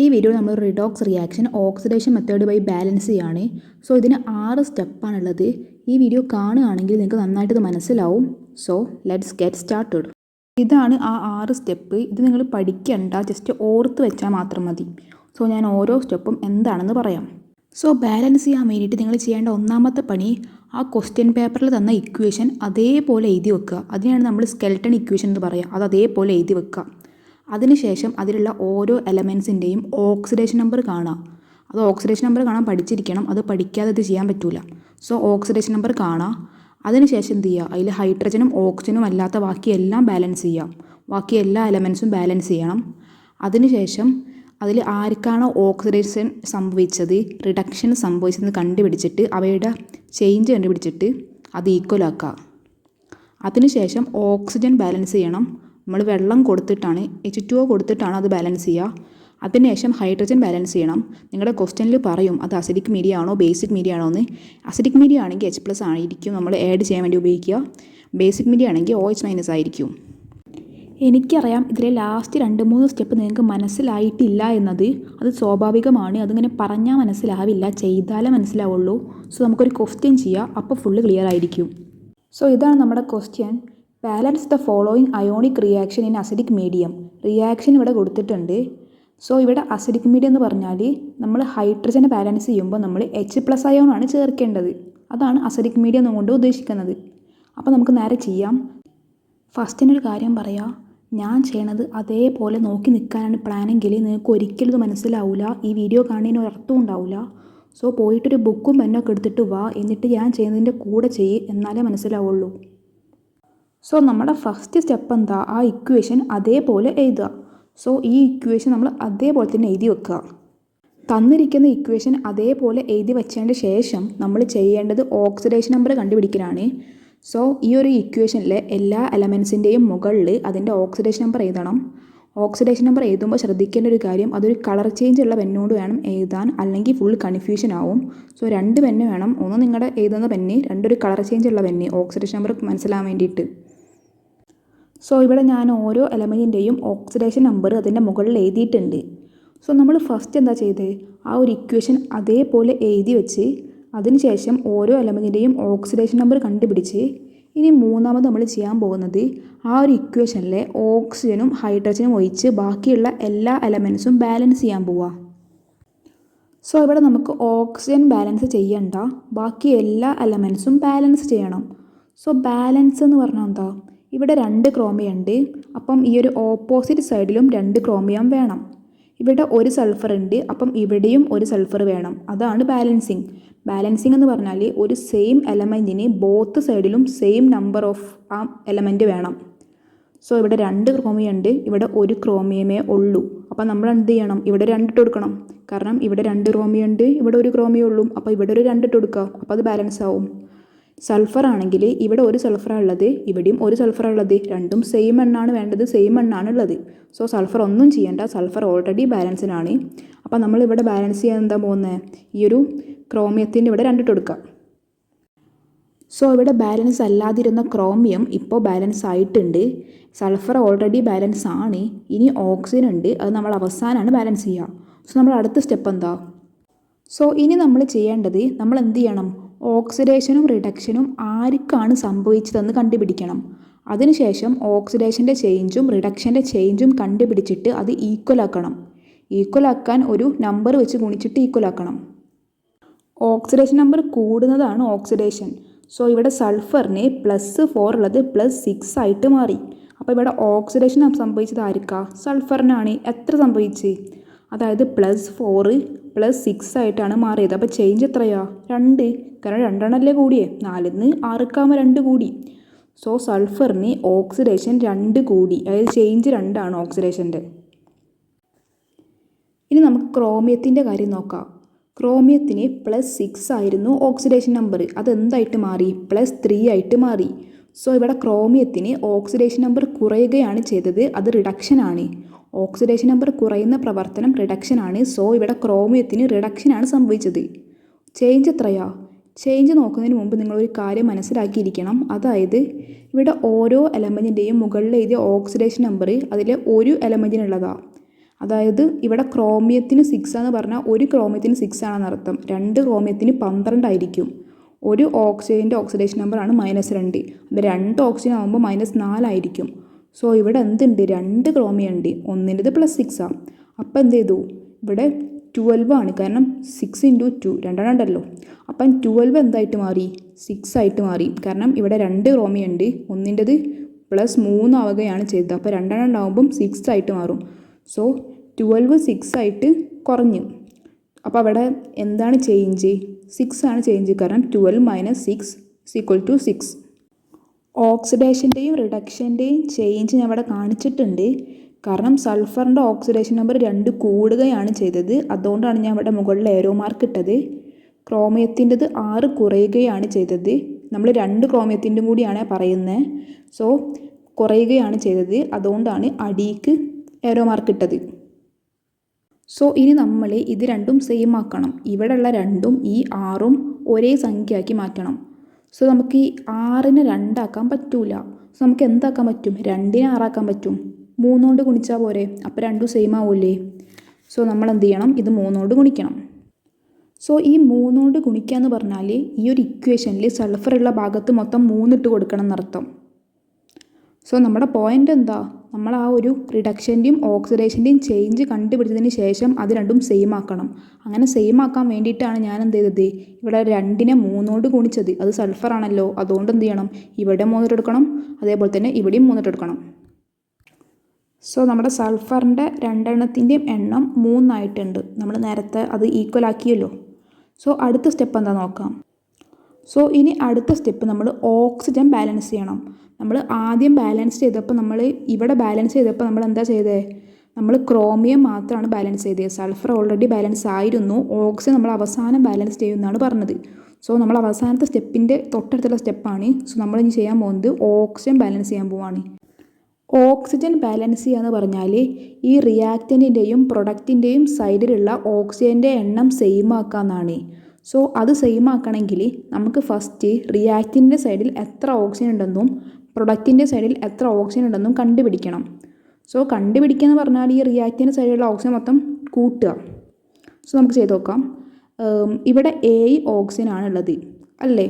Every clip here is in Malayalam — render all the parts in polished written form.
ഈ വീഡിയോ നമ്മൾ redox reaction oxidation method by balance ചെയ്യാണ്. സോ ഇതിന് 6 സ്റ്റെപ്പാണുള്ളത്. ഈ വീഡിയോ കാണുകയാണെങ്കിൽ നിങ്ങൾക്ക് നന്നായിട്ട് ഇത് മനസ്സിലാവും. So let's get started. ഇതാണ് ആ 6 സ്റ്റെപ്പ്. ഇത് നിങ്ങൾ പഠിക്കണ്ട, ജസ്റ്റ് ഓർത്ത് വെച്ചാൽ മാത്രം മതി. സോ ഞാൻ ഓരോ സ്റ്റെപ്പും എന്താണെന്ന് പറയാം. സോ ബാലൻസ് ചെയ്യാൻ വേണ്ടിയിട്ട് നിങ്ങൾ ചെയ്യേണ്ട ഒന്നാമത്തെ പണി, ആ ക്വസ്റ്റ്യൻ പേപ്പറിൽ തന്ന ഇക്വേഷൻ അതേപോലെ എഴുതി വെക്കുക. അതിനാണ് നമ്മൾ സ്കെൽട്ടൺ ഇക്വേഷൻ എന്ന് പറയുക. അത് അതേപോലെ എഴുതി വെക്കുക. അതിനുശേഷം അതിലുള്ള ഓരോ എലമെൻസിൻ്റെയും ഓക്സിഡേഷൻ നമ്പർ കാണുക. അത് ഓക്സിഡേഷൻ നമ്പർ കാണാൻ പഠിച്ചിരിക്കണം. അത് പഠിക്കാതെ ഇത് ചെയ്യാൻ പറ്റില്ല. സോ ഓക്സിഡേഷൻ നമ്പർ കാണുക. അതിനുശേഷം എന്ത് ചെയ്യുക, അതിൽ ഹൈഡ്രജനും ഓക്സിജനും അല്ലാത്ത ബാക്കിയെല്ലാം ബാലൻസ് ചെയ്യാം. ബാക്കി എല്ലാ എലമെൻസും ബാലൻസ് ചെയ്യണം. അതിനുശേഷം അതിൽ ആർക്കാണോ ഓക്സിഡേഷൻ സംഭവിച്ചത്, റിഡക്ഷൻ സംഭവിച്ചതെന്ന് കണ്ടുപിടിച്ചിട്ട് അവയുടെ ചേഞ്ച് കണ്ടുപിടിച്ചിട്ട് അത് ഈക്വൽ ആക്കുക. അതിനുശേഷം ഓക്സിജൻ ബാലൻസ് ചെയ്യണം. നമ്മൾ വെള്ളം കൊടുത്തിട്ടാണ്, H2O കൊടുത്തിട്ടാണ് അത് ബാലൻസ് ചെയ്യുക. അതിനുശേഷം ഹൈഡ്രജൻ ബാലൻസ് ചെയ്യണം. നിങ്ങളുടെ ക്വസ്റ്റ്യനിൽ പറയും അത് അസിഡിക് മീഡിയ ആണോ ബേസിക് മീഡിയ ആണോ എന്ന്. അസിഡിക് മീഡിയ ആണെങ്കിൽ H+ ആയിരിക്കും നമ്മൾ ആഡ് ചെയ്യാൻ വേണ്ടി ഉപയോഗിക്കുക. ബേസിക് മീഡിയ ആണെങ്കിൽ OH- ആയിരിക്കും. എനിക്കറിയാം ഇതിലെ ലാസ്റ്റ് 2-3 സ്റ്റെപ്പ് നിങ്ങൾക്ക് മനസ്സിലായിട്ടില്ല എന്നത്. അത് സ്വാഭാവികമാണ്. അതിങ്ങനെ പറഞ്ഞാൽ മനസ്സിലാവില്ല, ചെയ്താലേ മനസ്സിലാവുള്ളൂ. സോ നമുക്കൊരു ക്വസ്റ്റ്യൻ ചെയ്യാം, അപ്പോൾ ഫുള്ള് ക്ലിയർ ആയിരിക്കും. സോ ഇതാണ് നമ്മുടെ question. Balance the following ionic reaction in acidic medium. Reaction ഇവിടെ കൊടുത്തിട്ടുണ്ട്. സോ ഇവിടെ അസിഡിക് മീഡിയം എന്ന് പറഞ്ഞാൽ നമ്മൾ ഹൈഡ്രജനെ ബാലൻസ് ചെയ്യുമ്പോൾ നമ്മൾ H+ അയോണാണ് ചേർക്കേണ്ടത്. അതാണ് അസിഡിക് മീഡിയം എന്നുകൊണ്ട് ഉദ്ദേശിക്കുന്നത്. അപ്പോൾ നമുക്ക് നേരെ ചെയ്യാം. ഫസ്റ്റിനൊരു കാര്യം പറയാം, ഞാൻ ചെയ്യണത് അതേപോലെ നോക്കി നിൽക്കാനാണ് പ്ലാനെങ്കിൽ നിങ്ങൾക്ക് ഒരിക്കലും ഇത് മനസ്സിലാവില്ല. ഈ വീഡിയോ കാണുന്നതിന് ഒരർത്ഥവും ഉണ്ടാവില്ല. സോ പോയിട്ടൊരു ബുക്കും പെന്നൊക്കെ എടുത്തിട്ട് വാ, എന്നിട്ട് ഞാൻ ചെയ്യുന്നതിൻ്റെ കൂടെ ചെയ്യ്, എന്നാലേ മനസ്സിലാവുള്ളൂ. സോ നമ്മുടെ ഫസ്റ്റ് സ്റ്റെപ്പ് എന്താ, ആ ഇക്വേഷൻ അതേപോലെ എഴുതുക. സോ ഈ ഇക്വേഷൻ നമ്മൾ അതേപോലെ തന്നെ എഴുതി വെക്കുക. തന്നിരിക്കുന്ന ഇക്വേഷൻ അതേപോലെ എഴുതി വെച്ചതിൻ്റെ ശേഷം നമ്മൾ ചെയ്യേണ്ടത് ഓക്സിഡേഷൻ നമ്പർ കണ്ടുപിടിക്കലാണ്. സോ ഈ ഒരു ഇക്വേഷനിലെ എല്ലാ എലമെൻസിൻ്റെയും മുകളിൽ അതിൻ്റെ ഓക്സിഡേഷൻ നമ്പർ എഴുതണം. ഓക്സിഡേഷൻ നമ്പർ എഴുതുമ്പോൾ ശ്രദ്ധിക്കേണ്ട ഒരു കാര്യം, അതൊരു കളർ ചേഞ്ച് ഉള്ള പെന്നോട് വേണം എഴുതാൻ, അല്ലെങ്കിൽ ഫുൾ കൺഫ്യൂഷൻ ആവും. സോ 2 പെന്ന് വേണം. ഒന്ന് നിങ്ങളുടെ എഴുതുന്ന പെന്ന്, രണ്ടൊരു കളർ ചേഞ്ച് ഉള്ള പെന്ന്, ഓക്സിഡേഷൻ നമ്പർ മനസ്സിലാവാൻ വേണ്ടിയിട്ട്. സോ ഇവിടെ ഞാൻ ഓരോ എലമെൻറ്റിൻ്റെയും ഓക്സിഡേഷൻ നമ്പർ അതിൻ്റെ മുകളിൽ എഴുതിയിട്ടുണ്ട്. സോ നമ്മൾ ഫസ്റ്റ് എന്താ ചെയ്തത്, ആ ഒരു ഇക്വേഷൻ അതേപോലെ എഴുതി വെച്ച് അതിനുശേഷം ഓരോ എലമെൻറ്റിൻ്റെയും ഓക്സിഡേഷൻ നമ്പർ കണ്ടുപിടിച്ച് ഇനി മൂന്നാമത് നമ്മൾ ചെയ്യാൻ പോകുന്നത് ആ ഒരു ഇക്വേഷനിലെ ഓക്സിജനും ഹൈഡ്രജനും ഒഴിച്ച് ബാക്കിയുള്ള എല്ലാ എലമെൻസും ബാലൻസ് ചെയ്യാൻ പോവുക. സോ ഇവിടെ നമുക്ക് ഓക്സിജൻ ബാലൻസ് ചെയ്യണ്ട, ബാക്കി എല്ലാ എലമെൻസും ബാലൻസ് ചെയ്യണം. സോ ബാലൻസ് എന്ന് പറഞ്ഞാൽ എന്താ, ഇവിടെ 2 ക്രോമിയം ഉണ്ട്. അപ്പം ഈ ഒരു ഓപ്പോസിറ്റ് സൈഡിലും 2 ക്രോമിയം വേണം. ഇവിടെ ഒരു സൾഫർ ഉണ്ട്, അപ്പം ഇവിടെയും ഒരു സൾഫർ വേണം. അതാണ് ബാലൻസിങ്. ബാലൻസിങ് എന്ന് പറഞ്ഞാൽ ഒരു സെയിം എലമെൻറ്റിന് ബോത്ത് സൈഡിലും സെയിം നമ്പർ ഓഫ് ആ എലമെൻറ്റ് വേണം. സോ ഇവിടെ 2 ക്രോമിയം ഉണ്ട്, ഇവിടെ ഒരു ക്രോമിയമേ ഉള്ളൂ. അപ്പം നമ്മൾ എന്ത് ചെയ്യണം, ഇവിടെ 2 ഇട്ട് കൊടുക്കണം. കാരണം ഇവിടെ 2 ക്രോമിയം ഉണ്ട്, ഇവിടെ ഒരു ക്രോമിയം ഉള്ളൂ. അപ്പോൾ ഇവിടെ ഒരു 2 ഇട്ട് കൊടുക്കുക, അപ്പോൾ അത് ബാലൻസ് ആവും. സൾഫർ ആണെങ്കിൽ ഇവിടെ ഒരു സൾഫറാണ് ഉള്ളത്, ഇവിടെയും ഒരു സൾഫറാണ് ഉള്ളത്. രണ്ടും സെയിം എണ്ണാണ് വേണ്ടത്, സെയിം എണ്ണാണ് ഉള്ളത്. സോ സൾഫർ ഒന്നും ചെയ്യേണ്ട, സൾഫർ ഓൾറെഡി ബാലൻസിനാണ്. അപ്പോൾ നമ്മൾ ഇവിടെ ബാലൻസ് ചെയ്യാൻ എന്താ പോകുന്നത്, ഈ ഒരു ക്രോമിയത്തിൻ്റെ ഇവിടെ 2 ഇട്ട് കൊടുക്കുക. സോ ഇവിടെ ബാലൻസ് അല്ലാതിരുന്ന ക്രോമിയം ഇപ്പോൾ ബാലൻസ് ആയിട്ടുണ്ട്. സൾഫർ ഓൾറെഡി ബാലൻസ് ആണ്. ഇനി ഓക്സിജൻ ഉണ്ട്, അത് നമ്മൾ അവസാനമാണ് ബാലൻസ് ചെയ്യുക. സോ നമ്മൾ അടുത്ത സ്റ്റെപ്പ് എന്താ, സോ ഇനി നമ്മൾ ചെയ്യേണ്ടത്, നമ്മൾ എന്ത് ചെയ്യണം, ഓക്സിഡേഷനും റിഡക്ഷനും ആർക്കാണ് സംഭവിച്ചതെന്ന് കണ്ടുപിടിക്കണം. അതിനുശേഷം ഓക്സിഡേഷൻ്റെ ചേഞ്ചും റിഡക്ഷൻ്റെ ചേഞ്ചും കണ്ടുപിടിച്ചിട്ട് അത് ഈക്വൽ ആക്കണം. ഈക്വൽ ആക്കാൻ ഒരു നമ്പർ വെച്ച് ഗുണിച്ചിട്ട് ഈക്വൽ ആക്കണം. ഓക്സിഡേഷൻ നമ്പർ കൂടുന്നതാണ് ഓക്സിഡേഷൻ. സോ ഇവിടെ സൾഫറിന് +4 ഉള്ളത് +6 ആയിട്ട് മാറി. അപ്പോൾ ഇവിടെ ഓക്സിഡേഷൻ സംഭവിച്ചത് ആർക്കാ, സൾഫറിനാണ്. എത്ര സംഭവിച്ച്, അതായത് +4 +6 ആയിട്ടാണ് മാറിയത്. അപ്പോൾ ചേഞ്ച് എത്രയാ, 2. കാരണം 2 എണ്ണല്ലേ കൂടിയേ, 4-ന്ന് 6 2 കൂടി. സോ സൾഫറിന് ഓക്സിഡേഷൻ 2 കൂടി, അതായത് ചേഞ്ച് 2 ആണ് ഓക്സിഡേഷൻ്റെ. ഇനി നമുക്ക് ക്രോമിയത്തിൻ്റെ കാര്യം നോക്കാം. ക്രോമിയത്തിന് +6 ആയിരുന്നു ഓക്സിഡേഷൻ നമ്പർ, അതെന്തായിട്ട് മാറി, +3 ആയിട്ട് മാറി. സോ ഇവിടെ ക്രോമിയത്തിന് ഓക്സിഡേഷൻ നമ്പർ കുറയുകയാണ് ചെയ്തത്, അത് റിഡക്ഷനാണ്. ഓക്സിഡേഷൻ നമ്പർ കുറയുന്ന പ്രവർത്തനം റിഡക്ഷനാണ്. സോ ഇവിടെ ക്രോമിയത്തിന് റിഡക്ഷനാണ് സംഭവിച്ചത്. ചേഞ്ച് എത്രയാ, ചേഞ്ച് നോക്കുന്നതിന് മുമ്പ് നിങ്ങളൊരു കാര്യം മനസ്സിലാക്കിയിരിക്കണം. അതായത് ഇവിടെ ഓരോ എലമെൻറ്റിൻ്റെയും മുകളിൽ എഴുതിയ ഓക്സിഡേഷൻ നമ്പർ അതിലെ ഒരു എലമെൻറ്റിനുള്ളതാണ്. അതായത് ഇവിടെ ക്രോമിയത്തിന് 6 എന്ന് പറഞ്ഞാൽ ഒരു ക്രോമിയത്തിന് 6 ആണെന്ന് അർത്ഥം. 2 ക്രോമിയത്തിന് 12 ആയിരിക്കും. ഒരു ഓക്സിജൻ്റെ ഓക്സിഡേഷൻ നമ്പറാണ് -2. അത് 2 ഓക്സിജൻ ആകുമ്പോൾ -4 ആയിരിക്കും. സോ ഇവിടെ എന്തുണ്ട്, 2 ക്രോമിയം ഉണ്ട്. ഒന്നിൻ്റെത് +6 ആണ്. അപ്പം എന്ത് ചെയ്തു, ഇവിടെ 12 ആണ്. കാരണം 6 × 2 2 ഉണ്ടല്ലോ. അപ്പം 12 എന്തായിട്ട് മാറി, 6 ആയിട്ട് മാറി. കാരണം ഇവിടെ 2 ക്രോമിയം ഉണ്ട്. ഒന്നിൻ്റെത് +3 ആവുകയാണ് ചെയ്തത്. അപ്പോൾ 2 ഉണ്ടാകുമ്പം 6 ആയിട്ട് മാറും. സോ 12 6 ആയിട്ട് കുറഞ്ഞു. അപ്പോൾ അവിടെ എന്താണ് ചേഞ്ച്, 6 ആണ് ചേഞ്ച്. കാരണം 12 - 6 = 6. ഓക്സിഡേഷൻ്റെയും റിഡക്ഷൻ്റെയും ചേഞ്ച് ഞാൻ ഇവിടെ കാണിച്ചിട്ടുണ്ട്. കാരണം സൾഫറിൻ്റെ ഓക്സിഡേഷൻ നമ്പർ 2 കൂടുകയാണ് ചെയ്തത്. അതുകൊണ്ടാണ് ഞാൻ ഇവിടെ മുകളിൽ ഏരോ മാർക്ക് ഇട്ടത്. ക്രോമിയത്തിൻ്റെത് 6 കുറയുകയാണ് ചെയ്തത്. നമ്മൾ 2 ക്രോമിയത്തിൻ്റെ കൂടിയാണ് പറയുന്നത്. സോ കുറയുകയാണ് ചെയ്തത്. അതുകൊണ്ടാണ് അടിക്ക് ഏരോ മാർക്ക് ഇട്ടത്. സോ ഇനി നമ്മൾ ഇത് രണ്ടും സെയിം ആക്കണം. ഇവിടെയുള്ള 2ഉം ഈ 6ഉം ഒരേ സംഖ്യയാക്കി മാറ്റണം. സോ നമുക്ക് ഈ 6നെ 2 ആക്കാൻ പറ്റൂല. സോ നമുക്ക് എന്താക്കാൻ പറ്റും, 2നെ 6 ആക്കാൻ പറ്റും. 3 കൊണ്ട് ഗുണിച്ചാൽ പോരെ, അപ്പോൾ 2 സെയിം ആവില്ലേ. സോ നമ്മൾ എന്ത് ചെയ്യണം, ഇത് 3 കൊണ്ട് ഗുണിക്കണം. സോ ഈ 3 കൊണ്ട് ഗുണിക്കുക എന്ന് പറഞ്ഞാൽ ഈ ഒരു ഇക്വേഷനിൽ സൾഫറുള്ള ഭാഗത്ത് മൊത്തം 3 ഇട്ട് കൊടുക്കണം എന്നർത്ഥം. സോ നമ്മുടെ പോയിൻ്റ് എന്താ, നമ്മൾ ആ ഒരു റിഡക്ഷൻ്റെയും ഓക്സിഡേഷൻ്റെയും ചേഞ്ച് കണ്ടുപിടിച്ചതിന് ശേഷം അത് രണ്ടും സെയിം ആക്കണം. അങ്ങനെ സെയിം ആക്കാൻ വേണ്ടിയിട്ടാണ് ഞാൻ എന്ത് ചെയ്തത്, ഇവിടെ 2നെ 3 കൊണ്ട് ഗുണിച്ചത്. അത് സൾഫർ ആണല്ലോ, അതുകൊണ്ട് എന്ത് ചെയ്യണം, ഇവിടെ 3 ഇട്ടെടുക്കണം. അതേപോലെ തന്നെ ഇവിടെയും 3 ഇട്ടെടുക്കണം. സോ നമ്മുടെ സൾഫറിൻ്റെ 2എണ്ണത്തിൻ്റെയും എണ്ണം 3 ആയിട്ടുണ്ട്. നമ്മൾ നേരത്തെ അത് ഈക്വൽ ആക്കിയല്ലോ. സോ അടുത്ത സ്റ്റെപ്പ് എന്താ നോക്കാം. സോ ഇനി അടുത്ത സ്റ്റെപ്പ് നമ്മൾ ഓക്സിജൻ ബാലൻസ് ചെയ്യണം. നമ്മൾ ആദ്യം ബാലൻസ് ചെയ്തപ്പോൾ ഇവിടെ ബാലൻസ് ചെയ്തപ്പോൾ നമ്മൾ എന്താ ചെയ്തത്, നമ്മൾ ക്രോമിയം മാത്രമാണ് ബാലൻസ് ചെയ്തത്. സൾഫർ ഓൾറെഡി ബാലൻസ് ആയിരുന്നു. ഓക്സിജൻ നമ്മൾ അവസാനം ബാലൻസ് ചെയ്യുമെന്നാണ് പറഞ്ഞത്. സോ നമ്മൾ അവസാനത്തെ സ്റ്റെപ്പിൻ്റെ തൊട്ടടുത്തുള്ള സ്റ്റെപ്പാണ്. സോ നമ്മൾ ഇനി ചെയ്യാൻ പോകുന്നത് ഓക്സിജൻ ബാലൻസ് ചെയ്യാൻ പോവാണ്. ഓക്സിജൻ ബാലൻസ് ചെയ്യുക എന്ന് പറഞ്ഞാൽ ഈ റിയാക്റ്റൻറ്റിൻ്റെയും പ്രൊഡക്റ്റിൻ്റെയും സൈഡിലുള്ള ഓക്സിജൻ്റെ എണ്ണം സെയിം ആക്കാമെന്നാണ്. സോ അത് സെയിം ആക്കണമെങ്കിൽ നമുക്ക് ഫസ്റ്റ് റിയാക്റ്റൻറ്റിൻ്റെ സൈഡിൽ എത്ര ഓക്സിജൻ ഉണ്ടെന്നും പ്രൊഡക്റ്റിൻ്റെ സൈഡിൽ എത്ര ഓക്സിജൻ ഉണ്ടെന്നും കണ്ടുപിടിക്കണം. സോ കണ്ടുപിടിക്കുക എന്ന് പറഞ്ഞാൽ ഈ റിയാക്റ്റൻറ്റിൻ്റെ സൈഡിലുള്ള ഓക്സിജൻ മൊത്തം കൂട്ടുക. സോ നമുക്ക് ചെയ്ത് നോക്കാം. ഇവിടെ 7 ഓക്സിജൻ ആണുള്ളത് അല്ലേ.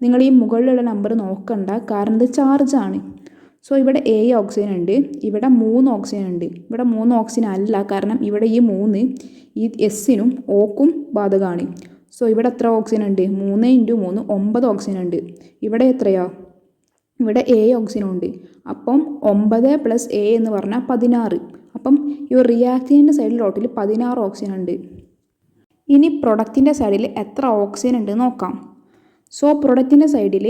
നിങ്ങൾ ഈ മുകളിലുള്ള നമ്പർ നോക്കണ്ട, കാരണം ഇത് ചാർജാണ്. സോ ഇവിടെ 7 ഓക്സിജൻ ഉണ്ട്. ഇവിടെ 3 ഓക്സിജൻ ഉണ്ട്. ഇവിടെ 3 ഓക്സിജൻ അല്ല, കാരണം ഇവിടെ ഈ 3 ഈ എസ്സിനും ഓക്കും ബാധകമാണ്. സോ ഇവിടെ എത്ര ഓക്സിജൻ ഉണ്ട്, 3 × 3 9 ഓക്സിജൻ ഉണ്ട്. ഇവിടെ എത്രയാ, ഇവിടെ 7 ഓക്സിജനും ഉണ്ട്. അപ്പം 9 + 7 എന്ന് പറഞ്ഞാൽ 16. അപ്പം ഈ റിയാക്റ്റൻറ്റിൻ്റെ സൈഡിൽ ടോട്ടൽ 16 ഓക്സിജൻ ഉണ്ട്. ഇനി പ്രൊഡക്റ്റിൻ്റെ സൈഡിൽ എത്ര ഓക്സിജൻ ഉണ്ട് നോക്കാം. സോ പ്രൊഡക്റ്റിൻ്റെ സൈഡിൽ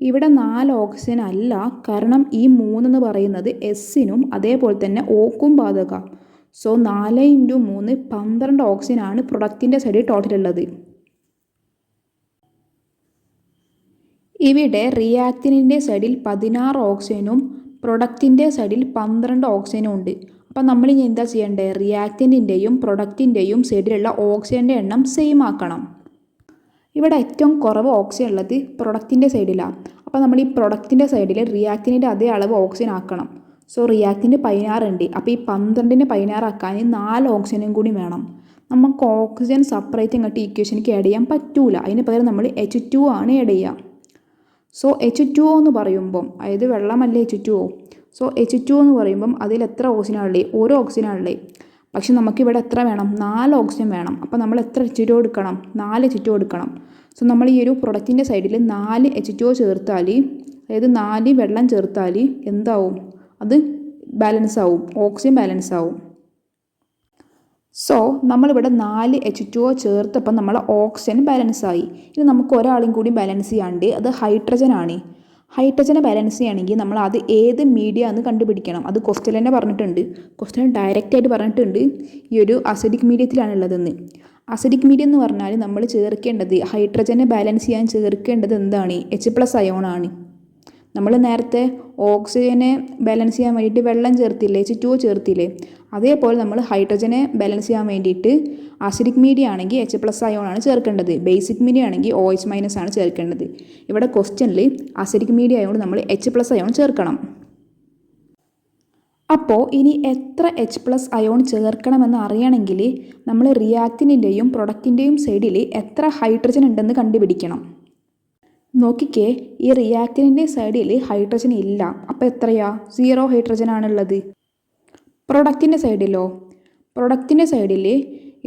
ഇവിടെ 4 ഓക്സിജൻ അല്ല, കാരണം ഈ 3 എന്ന് പറയുന്നത് എസ്സിനും അതേപോലെ തന്നെ ഓക്കും ബാധക. സോ 4 × 3 12 ഓക്സിജൻ ആണ് പ്രൊഡക്റ്റിൻ്റെ സൈഡിൽ ടോട്ടൽ ഉള്ളത്. ഇവിടെ റിയാക്റ്റൻറ്റിൻ്റെ സൈഡിൽ 16 ഓക്സിജനും പ്രൊഡക്റ്റിൻ്റെ സൈഡിൽ 12 ഓക്സിജനും ഉണ്ട്. അപ്പം നമ്മളിനി എന്താ ചെയ്യേണ്ടത്, റിയാക്റ്റൻറ്റിൻ്റെയും പ്രൊഡക്റ്റിൻ്റെയും സൈഡിലുള്ള ഓക്സിജൻ്റെ എണ്ണം സെയിം ആക്കണം. ഇവിടെ ഏറ്റവും കുറവ് ഓക്സിജൻ ഉള്ളത് പ്രൊഡക്റ്റിൻ്റെ സൈഡിലാണ്. അപ്പോൾ നമ്മൾ ഈ പ്രൊഡക്റ്റിൻ്റെ സൈഡിൽ റിയാക്റ്റൻറ്റിൻ്റെ അതേ അളവ് ഓക്സിജൻ ആക്കണം. സോ റിയാക്റ്റൻറ്റ് 16 ഉണ്ട്. അപ്പോൾ ഈ 12നെ 16 ആക്കാൻ 4 ഓക്സിജനും കൂടി വേണം. നമുക്ക് ഓക്സിജൻ സെപ്പറേറ്റ് ഇങ്ങോട്ട് ഇക്വേഷനിലേക്ക് ആഡ് ചെയ്യാൻ പറ്റൂല. അതിന് പകരം നമ്മൾ H2O ആണ് ആഡ് ചെയ്യുക. സോ H2O എന്ന് പറയുമ്പം, അതായത് വെള്ളമല്ലേ H2O. സോ H2O എന്ന് പറയുമ്പം അതിൽ എത്ര ഓക്സിജനാണുള്ളത്, ഓരോ ഓക്സിജനാണുള്ളത്. പക്ഷെ നമുക്കിവിടെ എത്ര വേണം, 4 ഓക്സിജൻ വേണം. അപ്പോൾ നമ്മൾ എത്ര H2O എടുക്കണം, 4 H2O എടുക്കണം. സോ നമ്മൾ ഈ ഒരു പ്രൊഡക്റ്റിൻ്റെ സൈഡിൽ 4 H2O ചേർത്താൽ, അതായത് 4 വെള്ളം ചേർത്താൽ എന്താവും, അത് ബാലൻസ് ആവും, ഓക്സിജൻ ബാലൻസ് ആവും. സോ നമ്മളിവിടെ 4 H2O ചേർത്തപ്പം നമ്മളെ ഓക്സിജൻ ബാലൻസ് ആയി. ഇനി നമുക്ക് ഒരാളും കൂടി ബാലൻസ് ചെയ്യാണ്ട്, അത് ഹൈഡ്രജൻ ആണ്. ഹൈഡ്രജനെ ബാലൻസ് ചെയ്യുകയാണെങ്കിൽ നമ്മൾ അത് ഏത് മീഡിയ എന്ന് കണ്ടുപിടിക്കണം. അത് ക്വസ്റ്റ്യൻ തന്നെ പറഞ്ഞിട്ടുണ്ട്. ക്വസ്റ്റ്യൻ ഡയറക്റ്റായിട്ട് പറഞ്ഞിട്ടുണ്ട് ഈ ഒരു അസിഡിക് മീഡിയത്തിലാണുള്ളതെന്ന്. അസിഡിക് മീഡിയം എന്ന് പറഞ്ഞാൽ നമ്മൾ ചേർക്കേണ്ടത്, ഹൈഡ്രജനെ ബാലൻസ് ചെയ്യാൻ ചേർക്കേണ്ടത് എന്താണ്, H+ അയോണാണ്. നമ്മൾ നേരത്തെ ഓക്സിജനെ ബാലൻസ് ചെയ്യാൻ വേണ്ടിയിട്ട് വെള്ളം ചേർത്തില്ലേ, H2O ചേർത്തില്ലേ, അതേപോലെ നമ്മൾ ഹൈഡ്രജനെ ബാലൻസ് ചെയ്യാൻ വേണ്ടിയിട്ട് അസിഡിക് മീഡിയ ആണെങ്കിൽ H+ അയോണാണ് ചേർക്കേണ്ടത്. ബേസിക് മീഡിയ ആണെങ്കിൽ OH- ആണ് ചേർക്കേണ്ടത്. ഇവിടെ ക്വസ്റ്റ്യനിൽ അസിഡിക് മീഡിയ ആയതുകൊണ്ട് നമ്മൾ H+ അയോൺ ചേർക്കണം. അപ്പോൾ ഇനി എത്ര H+ അയോൺ ചേർക്കണമെന്ന് അറിയണമെങ്കിൽ നമ്മൾ റിയാക്റ്റിൻ്റെയും പ്രൊഡക്റ്റിൻ്റെയും സൈഡിൽ എത്ര ഹൈഡ്രജൻ ഉണ്ടെന്ന് കണ്ടുപിടിക്കണം. നോക്കിക്കേ, ഈ റിയാക്റ്റിൻ്റെ സൈഡിൽ ഹൈഡ്രജൻ ഇല്ല. അപ്പോൾ എത്രയാ? 0 ഹൈഡ്രജൻ ആണുള്ളത്. പ്രൊഡക്റ്റിൻ്റെ സൈഡിൽ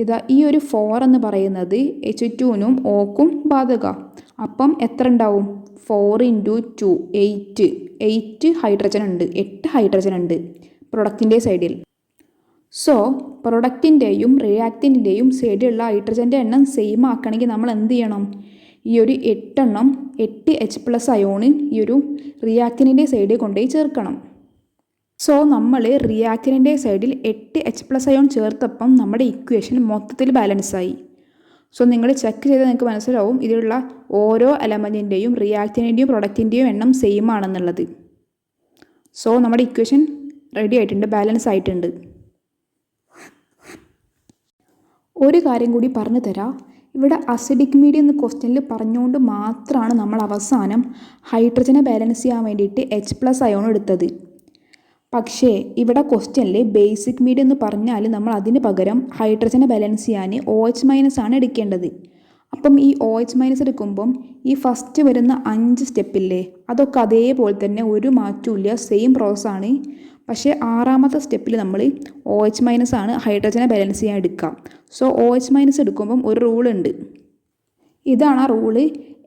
ഇതാ ഈ ഒരു 4 എന്ന് പറയുന്നത് H2നും Oക്കും ബാധക. അപ്പം എത്ര ഉണ്ടാവും? 4 × 2 8 ഹൈഡ്രജൻ ഉണ്ട്. 8 ഹൈഡ്രജൻ ഉണ്ട് പ്രൊഡക്റ്റിൻ്റെ സൈഡിൽ. സോ പ്രൊഡക്റ്റിൻ്റെയും റിയാക്റ്റിൻ്റെയും സൈഡിലുള്ള ഹൈഡ്രജൻ്റെ എണ്ണം സെയിം ആക്കണമെങ്കിൽ നമ്മൾ എന്ത് ചെയ്യണം? ഈ ഒരു 8 H+ അയോണ് ഈ ഒരു റിയാക്റ്റിൻ്റെ സൈഡിൽ കൊണ്ടുപോയി ചേർക്കണം. സോ നമ്മൾ റിയാക്റ്റിൻ്റെ സൈഡിൽ 8 H+ അയോൺ ചേർത്തപ്പം നമ്മുടെ ഇക്വേഷൻ മൊത്തത്തിൽ ബാലൻസായി. സോ നിങ്ങൾ ചെക്ക് ചെയ്താൽ നിങ്ങൾക്ക് മനസ്സിലാവും ഇതിലുള്ള ഓരോ എലമെൻറ്റിൻ്റെയും റിയാക്റ്റിൻ്റെയും പ്രൊഡക്റ്റിൻ്റെയും എണ്ണം സെയിം ആണെന്നുള്ളത്. സോ നമ്മുടെ ഇക്വേഷൻ റെഡി ആയിട്ടുണ്ട്, ബാലൻസ് ആയിട്ടുണ്ട്. ഒരു കാര്യം കൂടി പറഞ്ഞു തരാം. ഇവിടെ അസിഡിക് മീഡിയം എന്ന ക്വസ്റ്റ്യനിൽ പറഞ്ഞുകൊണ്ട് മാത്രമാണ് നമ്മൾ അവസാനം ഹൈഡ്രജനെ ബാലൻസ് ചെയ്യാൻ വേണ്ടിയിട്ട് H+ അയോൺ എടുത്തത്. പക്ഷേ ഇവിടെ ക്വസ്റ്റ്യനിൽ ബേസിക് മീഡിയം എന്ന് പറഞ്ഞാൽ നമ്മൾ അതിന് പകരം ഹൈഡ്രജനെ ബാലൻസ് ചെയ്യാൻ OH- ആണ് എടുക്കേണ്ടത്. അപ്പം ഈ OH- എടുക്കുമ്പം ഈ ഫസ്റ്റ് വരുന്ന 5 സ്റ്റെപ്പില്ലേ, അതൊക്കെ അതേപോലെ തന്നെ ഒരു മാറ്റമില്ല, സെയിം പ്രോസസ്സാണ്. പക്ഷേ 6ാമത്തെ സ്റ്റെപ്പിൽ നമ്മൾ OH- ആണ് ഹൈഡ്രജനെ ബാലൻസ് ചെയ്യാൻ എടുക്കുക. സോ OH- എടുക്കുമ്പം ഒരു റൂളുണ്ട്. ഇതാണ് ആ റൂള്.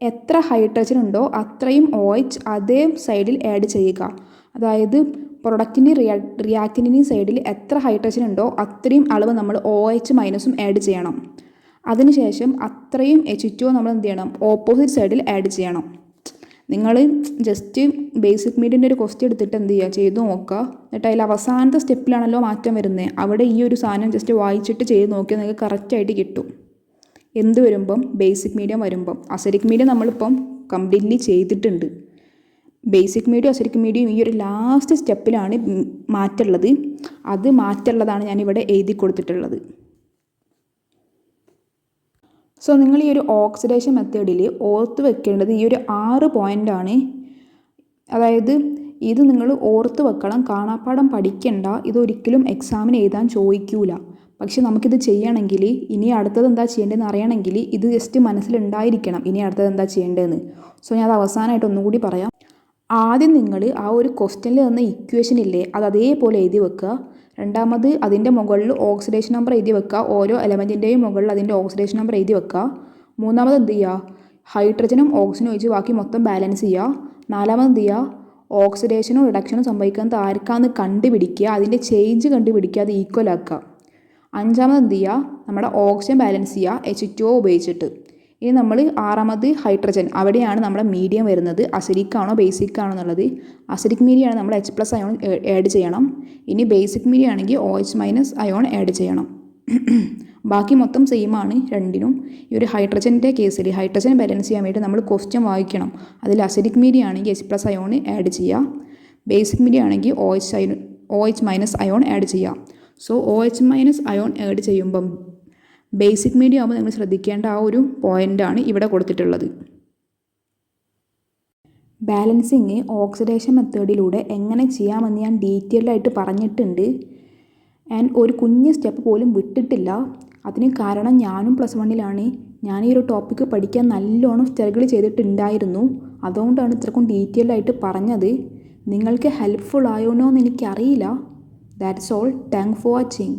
എത്ര ഹൈഡ്രജൻ ഉണ്ടോ അത്രയും OH അതേ സൈഡിൽ ആഡ് ചെയ്യുക. അതായത് പ്രൊഡക്റ്റിൻ്റെയും റിയാക്റ്റിൻ്റെയും സൈഡിൽ എത്ര ഹൈഡ്രജൻ ഉണ്ടോ അത്രയും അളവ് നമ്മൾ OH- ആഡ് ചെയ്യണം. അതിനുശേഷം അത്രയും H2O നമ്മൾ എന്ത് ചെയ്യണം? ഓപ്പോസിറ്റ് സൈഡിൽ ആഡ് ചെയ്യണം. നിങ്ങൾ ജസ്റ്റ് ബേസിക് മീഡിയൻ്റെ ഒരു ക്വസ്റ്റ്യൻ എടുത്തിട്ട് എന്ത് ചെയ്യുക? ചെയ്ത് നോക്കുക. എന്നിട്ട് അതിൽ അവസാനത്തെ സ്റ്റെപ്പിലാണല്ലോ മാറ്റം വരുന്നത്, അവിടെ ഈ ഒരു സാധനം ജസ്റ്റ് വായിച്ചിട്ട് ചെയ്ത് നോക്കിയാൽ നിങ്ങൾക്ക് കറക്റ്റായിട്ട് കിട്ടും. എന്ത് വരുമ്പം? ബേസിക് മീഡിയം വരുമ്പം. അസിഡിക് മീഡിയം നമ്മളിപ്പം കംപ്ലീറ്റ്ലി ചെയ്തിട്ടുണ്ട്. ബേസിക് മീഡിയം അസിഡിക് മീഡിയം ഈ ഒരു ലാസ്റ്റ് സ്റ്റെപ്പിലാണ് മാറ്റുള്ളത്. അത് മാറ്റുള്ളതാണ് ഞാനിവിടെ എഴുതി കൊടുത്തിട്ടുള്ളത്. സോ നിങ്ങൾ ഈ ഒരു ഓക്സിഡേഷൻ മെത്തേഡിൽ ഓർത്ത് വെക്കേണ്ടത് ഈ ഒരു 6 പോയിൻ്റാണ്. അതായത് ഇത് നിങ്ങൾ ഓർത്ത് വെക്കണം, കാണാപ്പാഠം പഠിക്കണ്ട. ഇതൊരിക്കലും എക്സാമിന് എഴുതാൻ ചോദിക്കൂല. പക്ഷെ നമുക്കിത് ചെയ്യണമെങ്കിൽ ഇനി അടുത്തത് എന്താ ചെയ്യേണ്ടതെന്ന് അറിയണമെങ്കിൽ ഇത് ജസ്റ്റ് മനസ്സിലുണ്ടായിരിക്കണം, ഇനി അടുത്തത് എന്താ ചെയ്യേണ്ടതെന്ന്. സോ ഞാൻ അത് അവസാനമായിട്ട് ഒന്നുകൂടി പറയാം. ആദ്യം നിങ്ങൾ ആ ഒരു ക്വസ്റ്റ്യനിൽ തന്ന ഇക്വേഷൻ ഇല്ലേ, അത് അതേപോലെ എഴുതി വെക്കുക. രണ്ടാമത് അതിൻ്റെ മുകളിൽ ഓക്സിഡേഷൻ നമ്പർ എഴുതി വെക്കുക. ഓരോ എലമെൻറ്റിൻ്റെയും മുകളിൽ അതിൻ്റെ ഓക്സിഡേഷൻ നമ്പർ എഴുതി വെക്കുക. മൂന്നാമത് എന്ത് ചെയ്യുക? ഹൈഡ്രജനും ഓക്സിജനും ഒഴിച്ച് ബാക്കി മൊത്തം ബാലൻസ് ചെയ്യുക. നാലാമത് എന്ത് ചെയ്യുക? ഓക്സിഡേഷനും റിഡക്ഷനും സംഭവിക്കുന്നത് ആർക്കാന്ന് കണ്ടുപിടിക്കുക. അതിൻ്റെ ചേഞ്ച് കണ്ടുപിടിക്കുക, അത് ഈക്വൽ ആക്കുക. അഞ്ചാമത് എന്ത് ചെയ്യുക? നമ്മുടെ ഓക്സിജൻ ബാലൻസ് ചെയ്യുക H2O ഉപയോഗിച്ചിട്ട്. ഇനി നമ്മൾ 6ാമത് ഹൈഡ്രജൻ, അവിടെയാണ് നമ്മുടെ മീഡിയം വരുന്നത്. അസിഡിക് ആണോ ബേസിക് ആണോ എന്നുള്ളത്. അസിഡിക് മീഡിയം ആണ് നമ്മൾ H+ അയോൺ ആഡ് ചെയ്യണം. ഇനി ബേസിക് മീഡിയം ആണെങ്കിൽ OH- അയോൺ ആഡ് ചെയ്യണം. ബാക്കി മൊത്തം സെയിം ആണ് രണ്ടിനും. ഈ ഒരു ഹൈഡ്രജൻ്റെ കേസിൽ ഹൈഡ്രജൻ ബാലൻസ് ചെയ്യാൻ വേണ്ടി നമ്മൾ ക്വസ്റ്റ്യൻ വായിക്കണം. അതിൽ അസിഡിക് മീഡിയം ആണെങ്കിൽ H+ അയോൺ ആഡ് ചെയ്യുക. ബേസിക് മീഡിയം ആണെങ്കിൽ OH- അയോൺ ആഡ് ചെയ്യുക. സോ OH- അയോൺ ആഡ് ചെയ്യുമ്പം ബേസിക് മീഡിയം ആകുമ്പോൾ നിങ്ങൾ ശ്രദ്ധിക്കേണ്ട ആ ഒരു പോയിൻ്റാണ് ഇവിടെ കൊടുത്തിട്ടുള്ളത്. ബാലൻസിങ് ഓക്സിഡേഷൻ മെത്തേഡിലൂടെ എങ്ങനെ ചെയ്യാമെന്ന് ഞാൻ ഡീറ്റെയിൽഡായിട്ട് പറഞ്ഞിട്ടുണ്ട്. ആൻഡ് ഒരു കുഞ്ഞ് സ്റ്റെപ്പ് പോലും വിട്ടിട്ടില്ല. അതിന് കാരണം ഞാനും +1-ലാണ്. ഞാൻ ഈ ഒരു ടോപ്പിക്ക് പഠിക്കാൻ നല്ലോണം സ്ട്രഗിൾ ചെയ്തിട്ടുണ്ടായിരുന്നു. അതുകൊണ്ടാണ് ഇത്രക്കും ഡീറ്റെയിൽഡായിട്ട് പറഞ്ഞത്. നിങ്ങൾക്ക് ഹെൽപ്ഫുൾ ആയോന്നോ എന്ന് എനിക്കറിയില്ല. That's all. Thanks for watching.